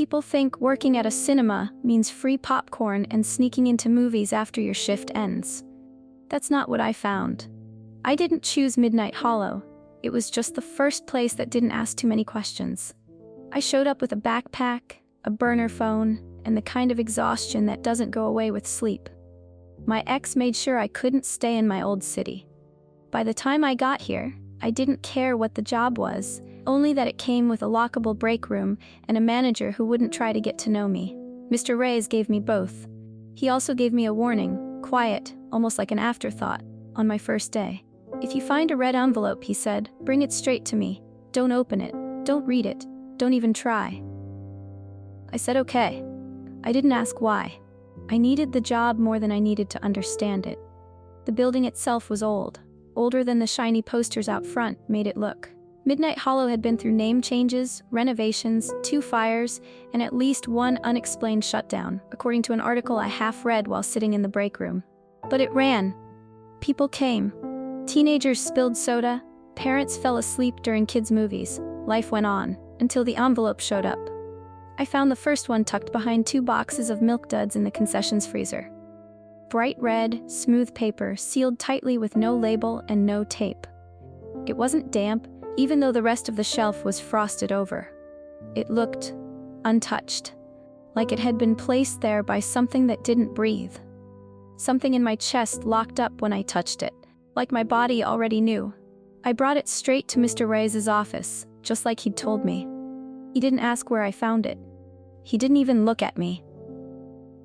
People think working at a cinema means free popcorn and sneaking into movies after your shift ends. That's not what I found. I didn't choose Midnight Hollow. It was just the first place that didn't ask too many questions. I showed up with a backpack, a burner phone, and the kind of exhaustion that doesn't go away with sleep. My ex made sure I couldn't stay in my old city. By the time I got here, I didn't care what the job was, only that it came with a lockable break room and a manager who wouldn't try to get to know me. Mr. Reyes gave me both. He also gave me a warning, quiet, almost like an afterthought, on my first day. If you find a red envelope, he said, bring it straight to me. Don't open it. Don't read it. Don't even try. I said okay. I didn't ask why. I needed the job more than I needed to understand it. The building itself was old. Older than the shiny posters out front made it look. Midnight Hollow had been through name changes, renovations, 2 fires, and at least 1 unexplained shutdown, according to an article I half read while sitting in the break room. But it ran. People came. Teenagers spilled soda. Parents fell asleep during kids' movies. Life went on, until the envelope showed up. I found the first one tucked behind 2 boxes of Milk Duds in the concessions freezer. Bright red, smooth paper, sealed tightly with no label and no tape. It wasn't damp, even though the rest of the shelf was frosted over. It looked untouched, like it had been placed there by something that didn't breathe. Something in my chest locked up when I touched it, like my body already knew. I brought it straight to Mr. Reyes' office, just like he'd told me. He didn't ask where I found it. He didn't even look at me.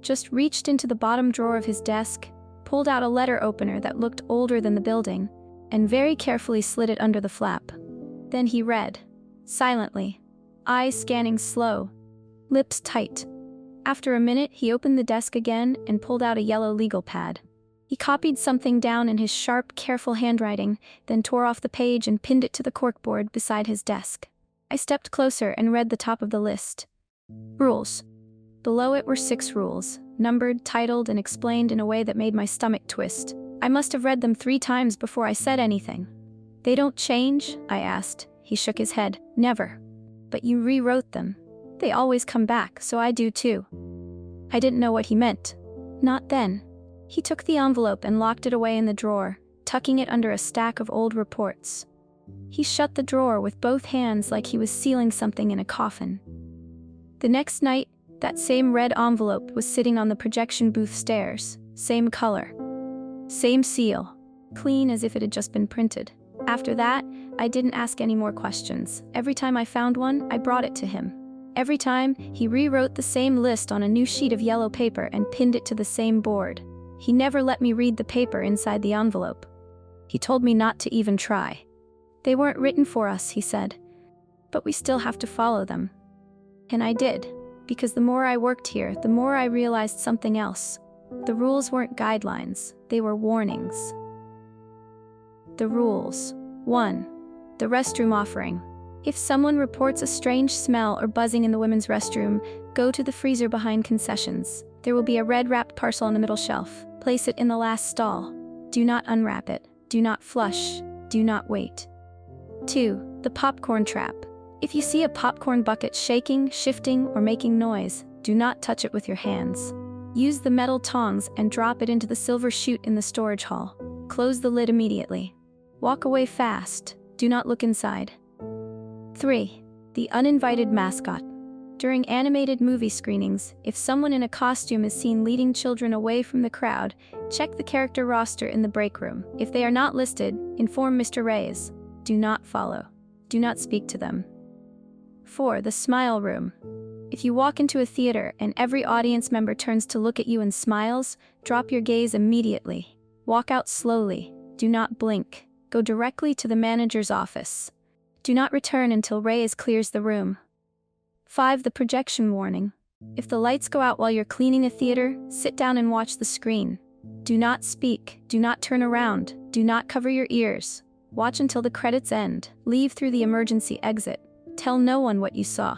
Just reached into the bottom drawer of his desk, pulled out a letter opener that looked older than the building, and very carefully slid it under the flap. Then he read, silently, eyes scanning slow, lips tight. After a minute, he opened the desk again and pulled out a yellow legal pad. He copied something down in his sharp, careful handwriting, then tore off the page and pinned it to the corkboard beside his desk. I stepped closer and read the top of the list. Rules. Below it were 6 rules, numbered, titled, and explained in a way that made my stomach twist. I must have read them 3 times before I said anything. They don't change? I asked. He shook his head. Never. But you rewrote them. They always come back, so I do too. I didn't know what he meant. Not then. He took the envelope and locked it away in the drawer, tucking it under a stack of old reports. He shut the drawer with both hands like he was sealing something in a coffin. The next night, that same red envelope was sitting on the projection booth stairs, same color, same seal, clean as if it had just been printed. After that, I didn't ask any more questions. Every time I found one, I brought it to him. Every time, he rewrote the same list on a new sheet of yellow paper and pinned it to the same board. He never let me read the paper inside the envelope. He told me not to even try. They weren't written for us, he said. But we still have to follow them. And I did, because the more I worked here, the more I realized something else. The rules weren't guidelines, they were warnings. The rules. 1. The restroom offering. If someone reports a strange smell or buzzing in the women's restroom, go to the freezer behind concessions. There will be a red wrapped parcel on the middle shelf. Place it in the last stall. Do not unwrap it. Do not flush. Do not wait. 2. The popcorn trap. If you see a popcorn bucket shaking, shifting, or making noise, do not touch it with your hands. Use the metal tongs and drop it into the silver chute in the storage hall. Close the lid immediately. Walk away fast. Do not look inside. 3. The uninvited mascot. During animated movie screenings, if someone in a costume is seen leading children away from the crowd, check the character roster in the break room. If they are not listed, inform Mr. Reyes. Do not follow. Do not speak to them. 4. The smile room. If you walk into a theater and every audience member turns to look at you and smiles, drop your gaze immediately. Walk out slowly. Do not blink. Go directly to the manager's office. Do not return until Reyes clears the room. 5. The projection warning. If the lights go out while you're cleaning a theater, sit down and watch the screen. Do not speak. Do not turn around. Do not cover your ears. Watch until the credits end. Leave through the emergency exit. Tell no one what you saw.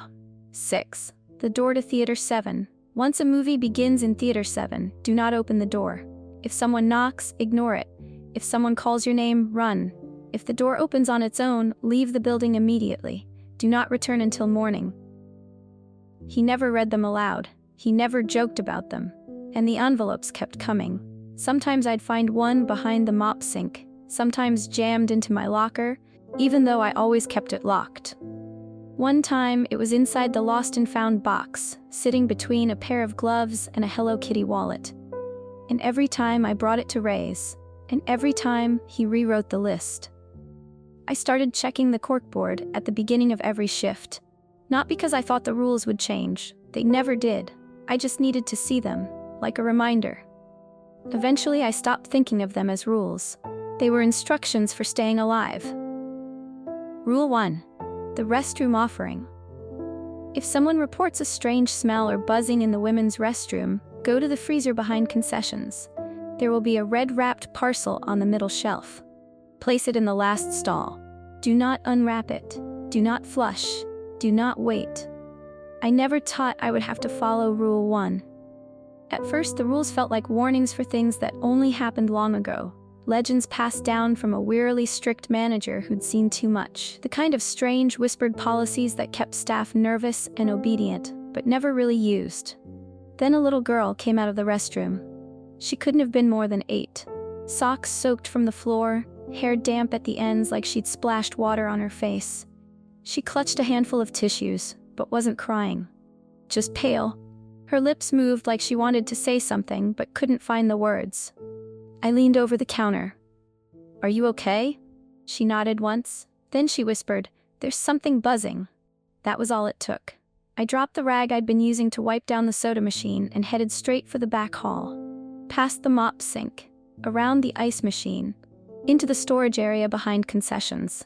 6. The door to Theater 7. Once a movie begins in Theater 7, do not open the door. If someone knocks, ignore it. If someone calls your name, run. If the door opens on its own, leave the building immediately. Do not return until morning. He never read them aloud. He never joked about them. And the envelopes kept coming. Sometimes I'd find one behind the mop sink, sometimes jammed into my locker, even though I always kept it locked. One time, it was inside the lost and found box, sitting between a pair of gloves and a Hello Kitty wallet. And every time I brought it to Ray's, and every time he rewrote the list. I started checking the corkboard at the beginning of every shift. Not because I thought the rules would change. They never did. I just needed to see them, like a reminder. Eventually, I stopped thinking of them as rules. They were instructions for staying alive. Rule 1. The restroom offering. If someone reports a strange smell or buzzing in the women's restroom, go to the freezer behind concessions. There will be a red-wrapped parcel on the middle shelf. Place it in the last stall. Do not unwrap it. Do not flush. Do not wait. I never thought I would have to follow Rule 1. At first, the rules felt like warnings for things that only happened long ago. Legends passed down from a wearily strict manager who'd seen too much. The kind of strange, whispered policies that kept staff nervous and obedient, but never really used. Then a little girl came out of the restroom. She couldn't have been more than 8. Socks soaked from the floor, hair damp at the ends like she'd splashed water on her face. She clutched a handful of tissues, but wasn't crying. Just pale. Her lips moved like she wanted to say something, but couldn't find the words. I leaned over the counter. "Are you okay?" She nodded once. Then she whispered, "There's something buzzing." That was all it took. I dropped the rag I'd been using to wipe down the soda machine and headed straight for the back hall. Past the mop sink, around the ice machine, into the storage area behind concessions.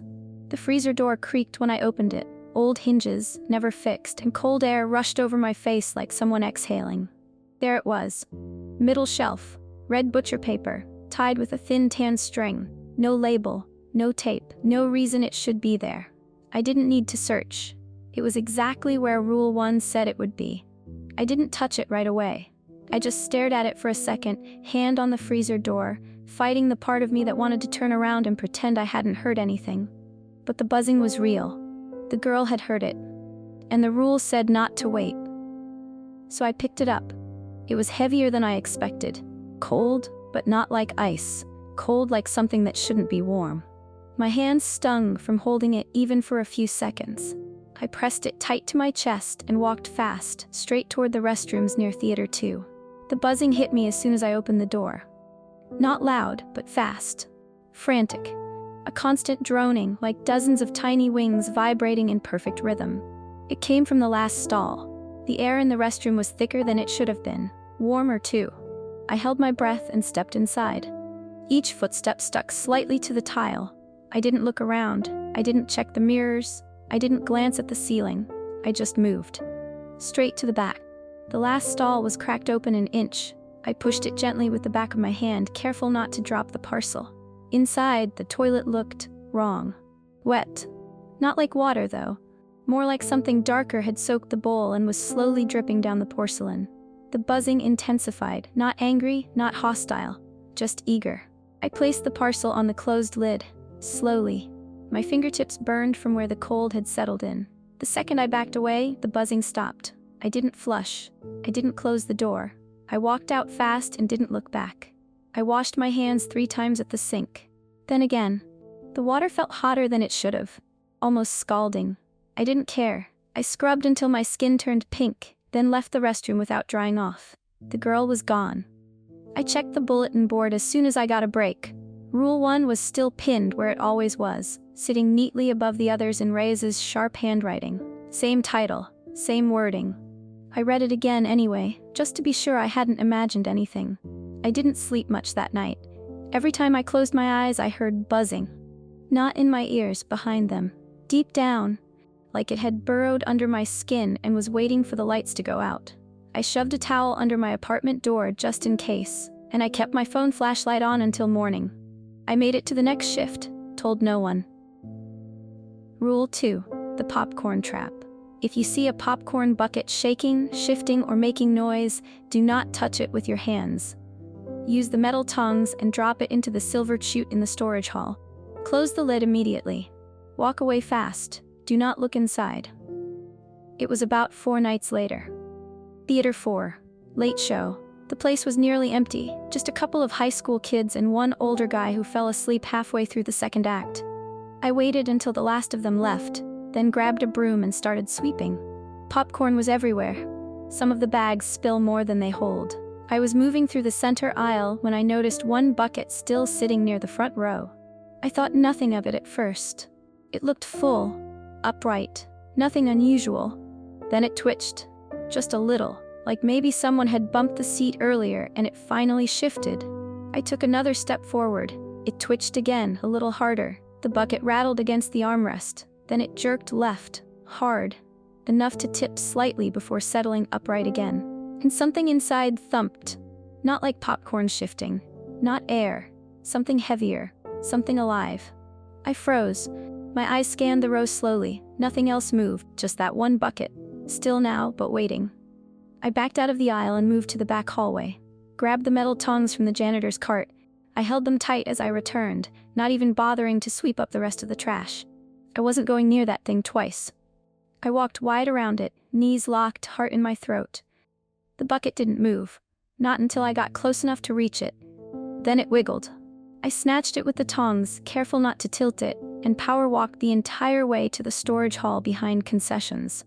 The freezer door creaked when I opened it. Old hinges, never fixed, and cold air rushed over my face like someone exhaling. There it was. Middle shelf. Red butcher paper, tied with a thin tan string. No label, no tape, no reason it should be there. I didn't need to search. It was exactly where Rule 1 said it would be. I didn't touch it right away. I just stared at it for a second, hand on the freezer door, fighting the part of me that wanted to turn around and pretend I hadn't heard anything. But the buzzing was real. The girl had heard it. And the rule said not to wait. So I picked it up. It was heavier than I expected. Cold, but not like ice. Cold like something that shouldn't be warm. My hands stung from holding it even for a few seconds. I pressed it tight to my chest and walked fast, straight toward the restrooms near Theater 2. The buzzing hit me as soon as I opened the door. Not loud, but fast. Frantic. A constant droning, like dozens of tiny wings vibrating in perfect rhythm. It came from the last stall. The air in the restroom was thicker than it should have been. Warmer, too. I held my breath and stepped inside. Each footstep stuck slightly to the tile. I didn't look around. I didn't check the mirrors. I didn't glance at the ceiling. I just moved. Straight to the back. The last stall was cracked open an inch. I pushed it gently with the back of my hand, careful not to drop the parcel. Inside, the toilet looked wrong. Wet. Not like water, though. More like something darker had soaked the bowl and was slowly dripping down the porcelain. The buzzing intensified, not angry, not hostile, just eager. I placed the parcel on the closed lid, slowly. My fingertips burned from where the cold had settled in. The second I backed away, the buzzing stopped. I didn't flush. I didn't close the door. I walked out fast and didn't look back. I washed my hands 3 times at the sink. Then again. The water felt hotter than it should have, almost scalding. I didn't care. I scrubbed until my skin turned pink, then left the restroom without drying off. The girl was gone. I checked the bulletin board as soon as I got a break. Rule 1 was still pinned where it always was, sitting neatly above the others in Reyes's sharp handwriting. Same title, same wording. I read it again anyway, just to be sure I hadn't imagined anything. I didn't sleep much that night. Every time I closed my eyes, I heard buzzing. Not in my ears, behind them. Deep down, like it had burrowed under my skin and was waiting for the lights to go out. I shoved a towel under my apartment door just in case, and I kept my phone flashlight on until morning. I made it to the next shift, told no one. Rule 2. The popcorn trap. If you see a popcorn bucket shaking, shifting, or making noise, do not touch it with your hands. Use the metal tongs and drop it into the silver chute in the storage hall. Close the lid immediately. Walk away fast. Do not look inside. It was about 4 nights later. Theater 4. Late show. The place was nearly empty, just a couple of high school kids and one older guy who fell asleep halfway through the second act. I waited until the last of them left, then grabbed a broom and started sweeping. Popcorn was everywhere. Some of the bags spill more than they hold. I was moving through the center aisle when I noticed one bucket still sitting near the front row. I thought nothing of it at first. It looked full, upright, nothing unusual. Then it twitched, just a little, like maybe someone had bumped the seat earlier and it finally shifted. I took another step forward. It twitched again, a little harder. The bucket rattled against the armrest. Then it jerked left, hard, enough to tip slightly before settling upright again. And something inside thumped. Not like popcorn shifting, not air, something heavier, something alive. I froze. My eyes scanned the row slowly. Nothing else moved, just that one bucket. Still now, but waiting. I backed out of the aisle and moved to the back hallway. Grabbed the metal tongs from the janitor's cart. I held them tight as I returned, not even bothering to sweep up the rest of the trash. I wasn't going near that thing twice. I walked wide around it, knees locked, heart in my throat. The bucket didn't move, not until I got close enough to reach it. Then it wiggled. I snatched it with the tongs, careful not to tilt it, and power walked the entire way to the storage hall behind concessions.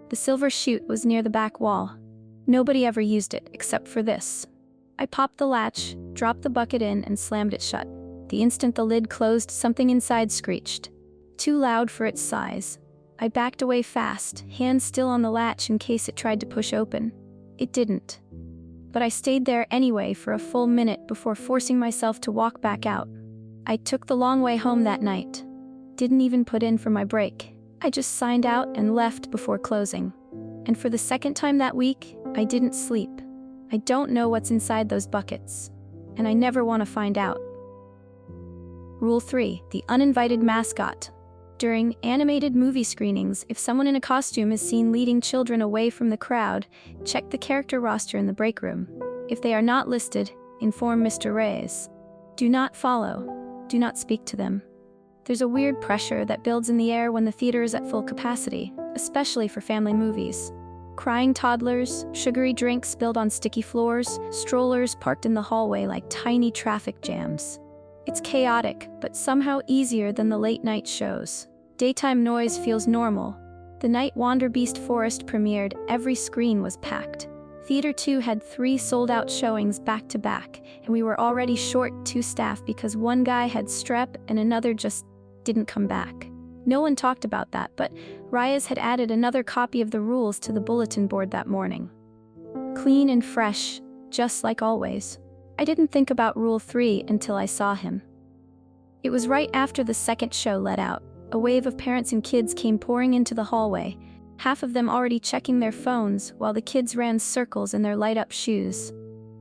The silver chute was near the back wall. Nobody ever used it, except for this. I popped the latch, dropped the bucket in, and slammed it shut. The instant the lid closed, something inside screeched. Too loud for its size. I backed away fast, hands still on the latch in case it tried to push open. It didn't. But I stayed there anyway for a full minute before forcing myself to walk back out. I took the long way home that night. Didn't even put in for my break. I just signed out and left before closing. And for the second time that week, I didn't sleep. I don't know what's inside those buckets. And I never want to find out. Rule 3. The uninvited mascot. During animated movie screenings, if someone in a costume is seen leading children away from the crowd, check the character roster in the break room. If they are not listed, inform Mr. Reyes. Do not follow. Do not speak to them. There's a weird pressure that builds in the air when the theater is at full capacity, especially for family movies. Crying toddlers, sugary drinks spilled on sticky floors, strollers parked in the hallway like tiny traffic jams. It's chaotic, but somehow easier than the late-night shows. Daytime noise feels normal. The night Wanderbeast Forest premiered, every screen was packed. Theater 2 had 3 sold-out showings back-to-back, and we were already short 2 staff because one guy had strep and another just didn't come back. No one talked about that, but Reyes had added another copy of the rules to the bulletin board that morning. Clean and fresh, just like always. I didn't think about Rule 3 until I saw him. It was right after the second show let out. A wave of parents and kids came pouring into the hallway, half of them already checking their phones while the kids ran circles in their light-up shoes.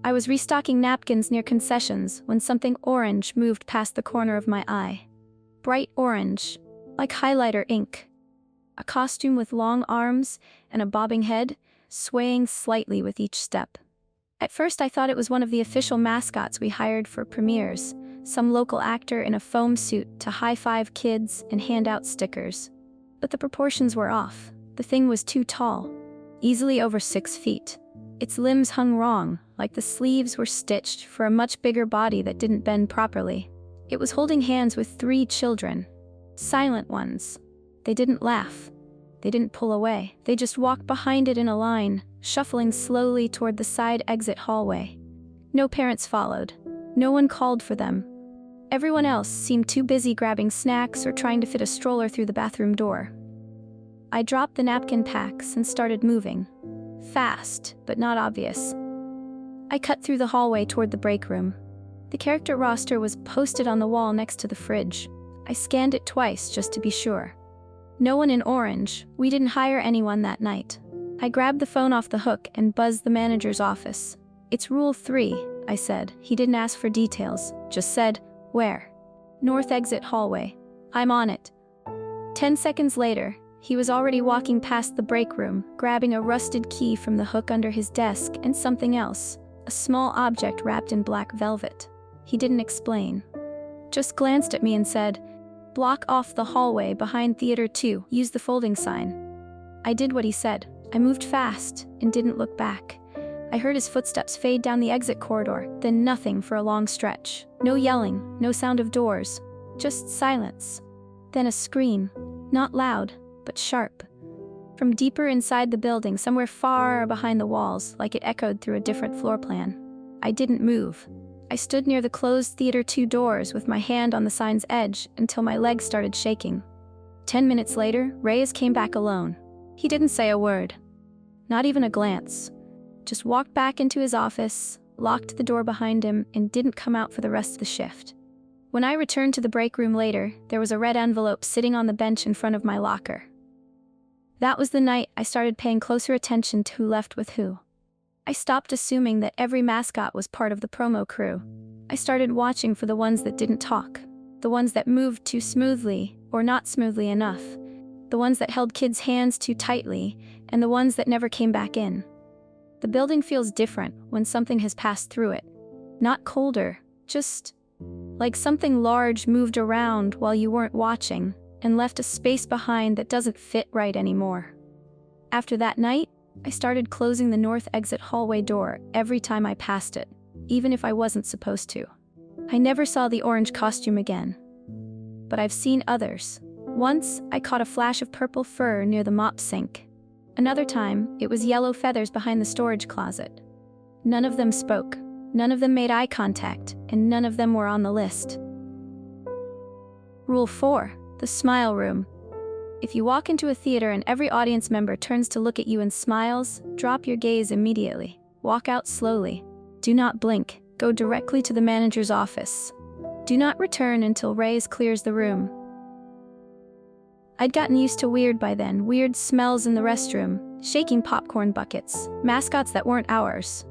I was restocking napkins near concessions when something orange moved past the corner of my eye. Bright orange, like highlighter ink. A costume with long arms and a bobbing head, swaying slightly with each step. At first I thought it was one of the official mascots we hired for premieres, some local actor in a foam suit to high-five kids and hand out stickers. But the proportions were off. The thing was too tall, easily over 6 feet. Its limbs hung wrong, like the sleeves were stitched for a much bigger body that didn't bend properly. It was holding hands with 3 children. Silent ones. They didn't laugh. They didn't pull away. They just walked behind it in a line, shuffling slowly toward the side exit hallway. No parents followed. No one called for them. Everyone else seemed too busy grabbing snacks or trying to fit a stroller through the bathroom door. I dropped the napkin packs and started moving. Fast, but not obvious. I cut through the hallway toward the break room. The character roster was posted on the wall next to the fridge. I scanned it twice just to be sure. No one in orange. We didn't hire anyone that night. I grabbed the phone off the hook and buzzed the manager's office. "It's Rule 3, I said. He didn't ask for details, just said, "Where?" "North exit hallway." "I'm on it." 10 seconds later, he was already walking past the break room, grabbing a rusted key from the hook under his desk and something else, a small object wrapped in black velvet. He didn't explain. Just glanced at me and said, "Block off the hallway behind Theater 2, use the folding sign." I did what he said. I moved fast and didn't look back. I heard his footsteps fade down the exit corridor, then nothing for a long stretch. No yelling, no sound of doors, just silence. Then a scream, not loud, but sharp. From deeper inside the building, somewhere far behind the walls, like it echoed through a different floor plan. I didn't move. I stood near the closed Theater 2 doors with my hand on the sign's edge until my legs started shaking. 10 minutes later, Reyes came back alone. He didn't say a word. Not even a glance. Just walked back into his office, locked the door behind him, and didn't come out for the rest of the shift. When I returned to the break room later, there was a red envelope sitting on the bench in front of my locker. That was the night I started paying closer attention to who left with who. I stopped assuming that every mascot was part of the promo crew. I started watching for the ones that didn't talk, the ones that moved too smoothly or not smoothly enough, the ones that held kids' hands too tightly, and the ones that never came back in. The building feels different when something has passed through it. Not colder, just like something large moved around while you weren't watching and left a space behind that doesn't fit right anymore. After that night, I started closing the north exit hallway door every time I passed it, even if I wasn't supposed to. I never saw the orange costume again. But I've seen others. Once, I caught a flash of purple fur near the mop sink. Another time, it was yellow feathers behind the storage closet. None of them spoke, none of them made eye contact, and none of them were on the list. Rule 4. The smile room. If you walk into a theater and every audience member turns to look at you and smiles, drop your gaze immediately. Walk out slowly. Do not blink. Go directly to the manager's office. Do not return until Reyes clears the room. I'd gotten used to weird by then, weird smells in the restroom, shaking popcorn buckets, mascots that weren't ours.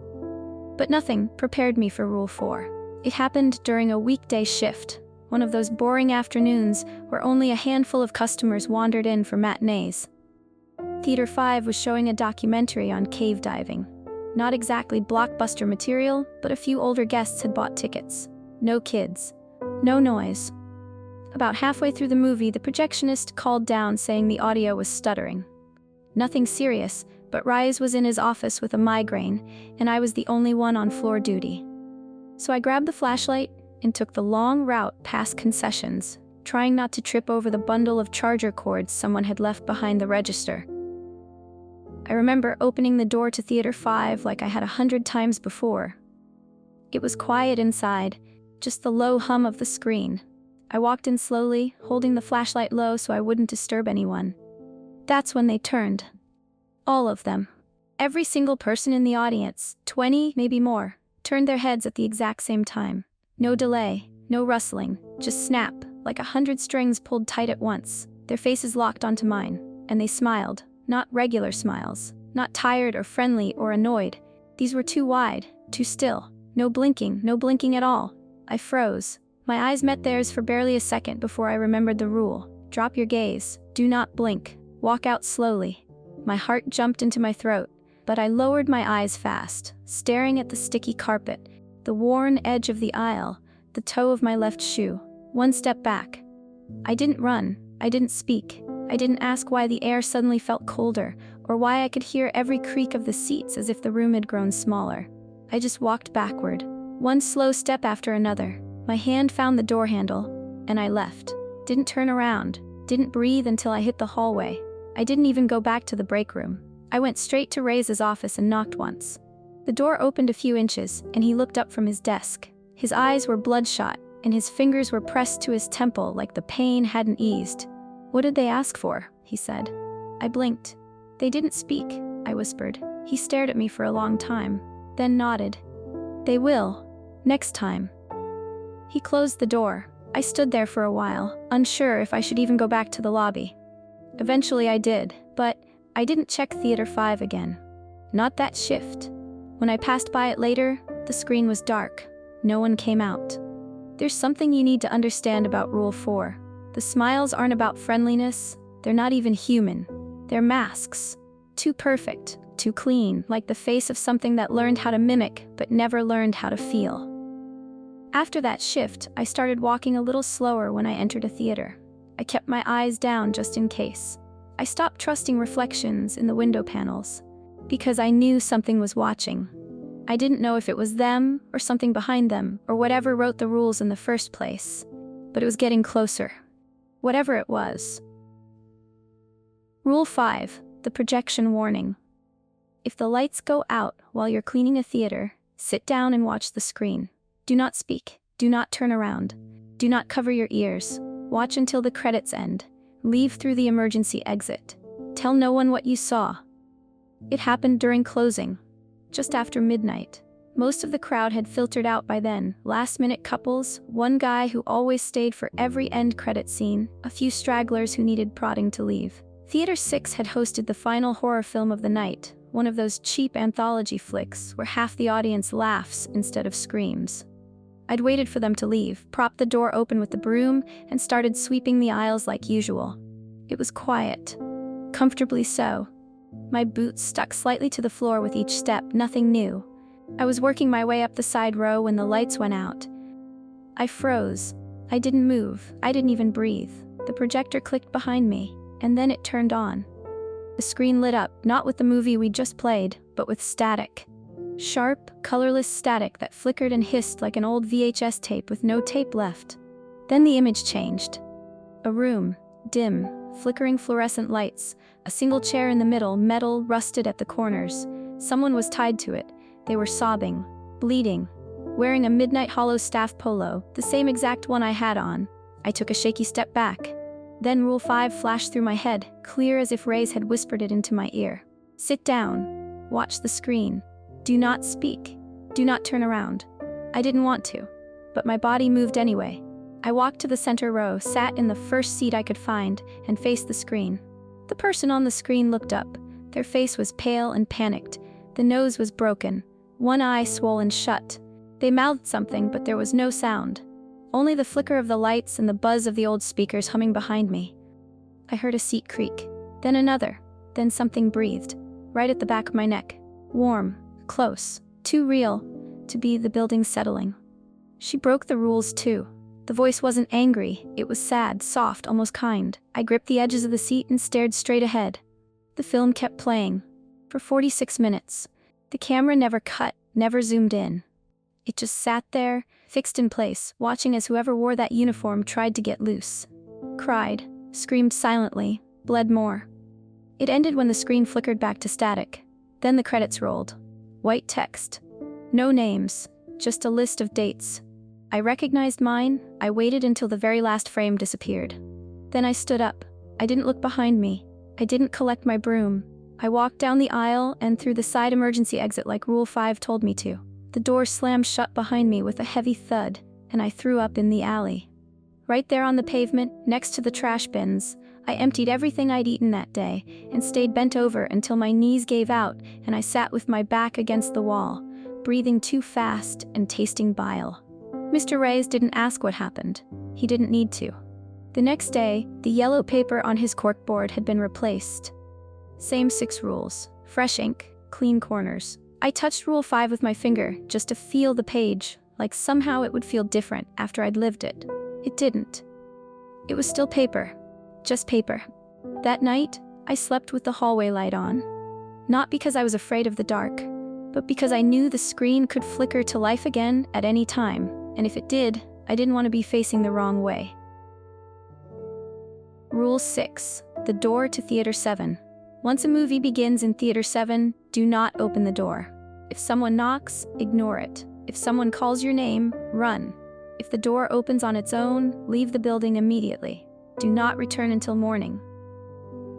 But nothing prepared me for Rule 4. It happened during a weekday shift, one of those boring afternoons where only a handful of customers wandered in for matinees. Theater 5 was showing a documentary on cave diving. Not exactly blockbuster material, but a few older guests had bought tickets. No kids. No noise. About halfway through the movie, the projectionist called down saying the audio was stuttering. Nothing serious, but Reyes was in his office with a migraine, and I was the only one on floor duty. So I grabbed the flashlight and took the long route past concessions, trying not to trip over the bundle of charger cords someone had left behind the register. I remember opening the door to Theater 5 like I had 100 times before. It was quiet inside, just the low hum of the screen. I walked in slowly, holding the flashlight low so I wouldn't disturb anyone. That's when they turned. All of them. Every single person in the audience, 20, maybe more, turned their heads at the exact same time. No delay, no rustling, just snap, like 100 strings pulled tight at once. Their faces locked onto mine, and they smiled. Not regular smiles, not tired or friendly or annoyed. These were too wide, too still. No blinking at all. I froze. My eyes met theirs for barely a second before I remembered the rule. Drop your gaze, do not blink, walk out slowly. My heart jumped into my throat, but I lowered my eyes fast, staring at the sticky carpet, the worn edge of the aisle, the toe of my left shoe. One step back. I didn't run, I didn't speak. I didn't ask why the air suddenly felt colder, or why I could hear every creak of the seats as if the room had grown smaller. I just walked backward, one slow step after another. My hand found the door handle, and I left. Didn't turn around, didn't breathe until I hit the hallway. I didn't even go back to the break room. I went straight to Reyes' office and knocked once. The door opened a few inches, and he looked up from his desk. His eyes were bloodshot, and his fingers were pressed to his temple like the pain hadn't eased. "What did they ask for?" he said. I blinked. "They didn't speak," I whispered. He stared at me for a long time, then nodded. "They will. Next time." He closed the door. I stood there for a while, unsure if I should even go back to the lobby. Eventually I did, but I didn't check Theater 5 again. Not that shift. When I passed by it later, the screen was dark. No one came out. There's something you need to understand about Rule 4. The smiles aren't about friendliness. They're not even human. They're masks. Too perfect, too clean, like the face of something that learned how to mimic but never learned how to feel. After that shift, I started walking a little slower when I entered a theater. I kept my eyes down just in case. I stopped trusting reflections in the window panels, because I knew something was watching. I didn't know if it was them, or something behind them, or whatever wrote the rules in the first place. But it was getting closer. Whatever it was. Rule 5. The projection warning. If the lights go out while you're cleaning a theater, sit down and watch the screen. Do not speak. Do not turn around. Do not cover your ears. Watch until the credits end. Leave through the emergency exit. Tell no one what you saw. It happened during closing, just after midnight. Most of the crowd had filtered out by then. Last-minute couples, one guy who always stayed for every end credit scene, a few stragglers who needed prodding to leave. Theater 6 had hosted the final horror film of the night, one of those cheap anthology flicks where half the audience laughs instead of screams. I'd waited for them to leave, propped the door open with the broom, and started sweeping the aisles like usual. It was quiet. Comfortably so. My boots stuck slightly to the floor with each step, nothing new. I was working my way up the side row when the lights went out. I froze. I didn't move. I didn't even breathe. The projector clicked behind me, and then it turned on. The screen lit up, not with the movie we just played, but with static. Sharp, colorless static that flickered and hissed like an old VHS tape with no tape left. Then the image changed. A room, dim, flickering fluorescent lights, a single chair in the middle, metal rusted at the corners. Someone was tied to it. They were sobbing, bleeding, wearing a Midnight Hollow staff polo, the same exact one I had on. I took a shaky step back. Then Rule 5 flashed through my head, clear as if Ray's had whispered it into my ear. Sit down. Watch the screen. Do not speak. Do not turn around. I didn't want to, but my body moved anyway. I walked to the center row, sat in the first seat I could find, and faced the screen. The person on the screen looked up. Their face was pale and panicked. The nose was broken, one eye swollen shut. They mouthed something, but there was no sound. Only the flicker of the lights and the buzz of the old speakers humming behind me. I heard a seat creak, then another, then something breathed, right at the back of my neck. Warm, close, too real to be the building settling. She broke the rules too. The voice wasn't angry, it was sad, soft, almost kind. I gripped the edges of the seat and stared straight ahead. The film kept playing. For 46 minutes. The camera never cut, never zoomed in. It just sat there, fixed in place, watching as whoever wore that uniform tried to get loose. Cried, screamed silently, bled more. It ended when the screen flickered back to static. Then the credits rolled. White text. No names, just a list of dates. I recognized mine. I waited until the very last frame disappeared. Then I stood up. I didn't look behind me. I didn't collect my broom. I walked down the aisle and through the side emergency exit like Rule 5 told me to. The door slammed shut behind me with a heavy thud, and I threw up in the alley. Right there on the pavement, next to the trash bins, I emptied everything I'd eaten that day and stayed bent over until my knees gave out and I sat with my back against the wall, breathing too fast and tasting bile. Mr. Reyes didn't ask what happened. He didn't need to. The next day, the yellow paper on his corkboard had been replaced. Same 6 rules. Fresh ink, clean corners. I touched Rule 5 with my finger, just to feel the page, like somehow it would feel different after I'd lived it. It didn't. It was still paper. Just paper. That night, I slept with the hallway light on. Not because I was afraid of the dark, but because I knew the screen could flicker to life again at any time, and if it did, I didn't want to be facing the wrong way. Rule 6. The door to Theater 7. Once a movie begins in Theater 7, do not open the door. If someone knocks, ignore it. If someone calls your name, run. If the door opens on its own, leave the building immediately. Do not return until morning.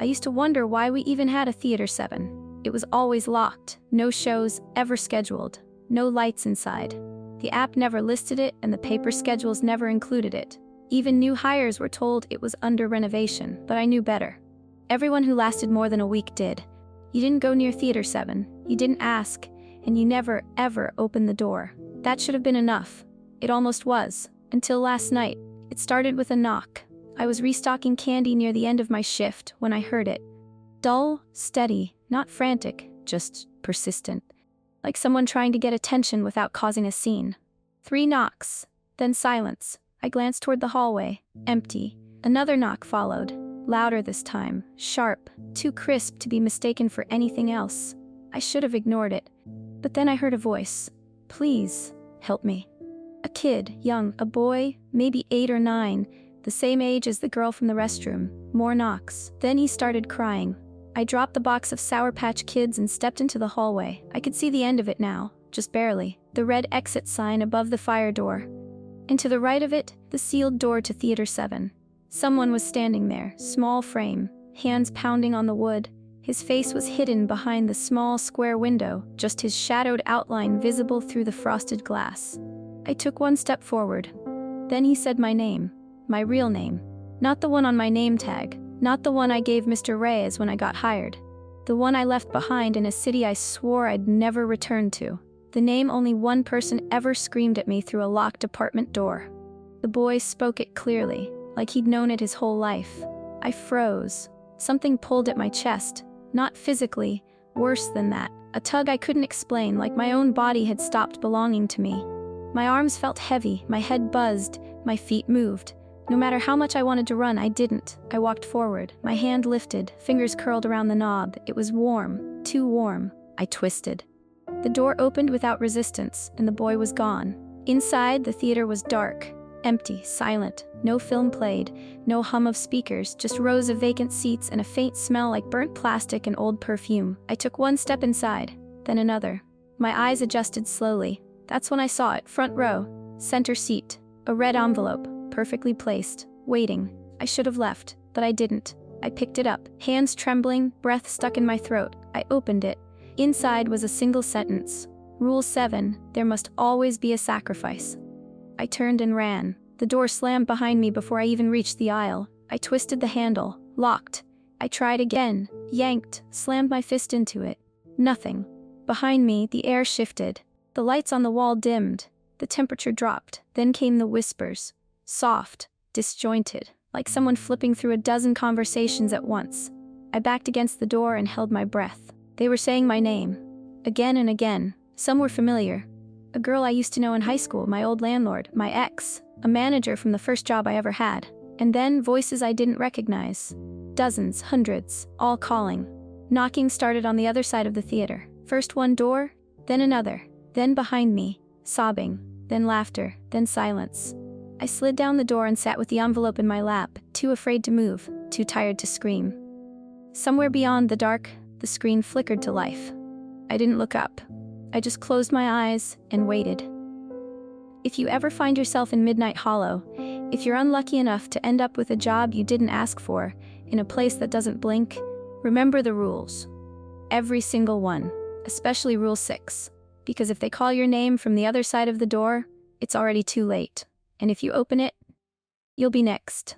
I used to wonder why we even had a Theater 7. It was always locked, no shows ever scheduled, no lights inside. The app never listed it and the paper schedules never included it. Even new hires were told it was under renovation, but I knew better. Everyone who lasted more than a week did. You didn't go near Theater 7, you didn't ask, and you never, ever opened the door. That should have been enough. It almost was, until last night. It started with a knock. I was restocking candy near the end of my shift when I heard it. Dull, steady, not frantic, just persistent. Like someone trying to get attention without causing a scene. 3 knocks, then silence. I glanced toward the hallway, empty. Another knock followed. louder this time, sharp, too crisp to be mistaken for anything else. I should have ignored it. But then I heard a voice. Please, help me. A kid, young, a boy, maybe 8 or 9, the same age as the girl from the restroom. More knocks. Then he started crying. I dropped the box of Sour Patch Kids and stepped into the hallway. I could see the end of it now, just barely. The red exit sign above the fire door. And to the right of it, the sealed door to Theater 7. Someone was standing there, small frame, hands pounding on the wood. His face was hidden behind the small square window, just his shadowed outline visible through the frosted glass. I took one step forward. Then he said my name. My real name. Not the one on my name tag. Not the one I gave Mr. Reyes when I got hired. The one I left behind in a city I swore I'd never return to. The name only one person ever screamed at me through a locked apartment door. The boy spoke it clearly, like he'd known it his whole life. I froze. Something pulled at my chest. Not physically, worse than that. A tug I couldn't explain, like my own body had stopped belonging to me. My arms felt heavy, my head buzzed, my feet moved. No matter how much I wanted to run, I didn't. I walked forward, my hand lifted, fingers curled around the knob. It was warm, too warm. I twisted. The door opened without resistance, and the boy was gone. Inside, the theater was dark, empty, silent. No film played, no hum of speakers, just rows of vacant seats and a faint smell like burnt plastic and old perfume. I took one step inside, then another. My eyes adjusted slowly. That's when I saw it, front row, center seat, a red envelope, perfectly placed, waiting. I should have left, but I didn't. I picked it up, hands trembling, breath stuck in my throat. I opened it. Inside was a single sentence. Rule 7, there must always be a sacrifice. I turned and ran. The door slammed behind me before I even reached the aisle. I twisted the handle, locked. I tried again, yanked, slammed my fist into it. Nothing. Behind me, the air shifted. The lights on the wall dimmed. The temperature dropped. Then came the whispers. Soft, disjointed, like someone flipping through a dozen conversations at once. I backed against the door and held my breath. They were saying my name. Again and again. Some were familiar. A girl I used to know in high school, my old landlord, my ex, a manager from the first job I ever had. And then voices I didn't recognize. Dozens, hundreds, all calling. Knocking started on the other side of the theater. First one door, then another. Then behind me, sobbing, then laughter, then silence. I slid down the door and sat with the envelope in my lap, too afraid to move, too tired to scream. Somewhere beyond the dark, the screen flickered to life. I didn't look up. I just closed my eyes and waited. If you ever find yourself in Midnight Hollow, if you're unlucky enough to end up with a job you didn't ask for, in a place that doesn't blink, remember the rules. Every single one, especially Rule 6. Because if they call your name from the other side of the door, it's already too late. And if you open it, you'll be next.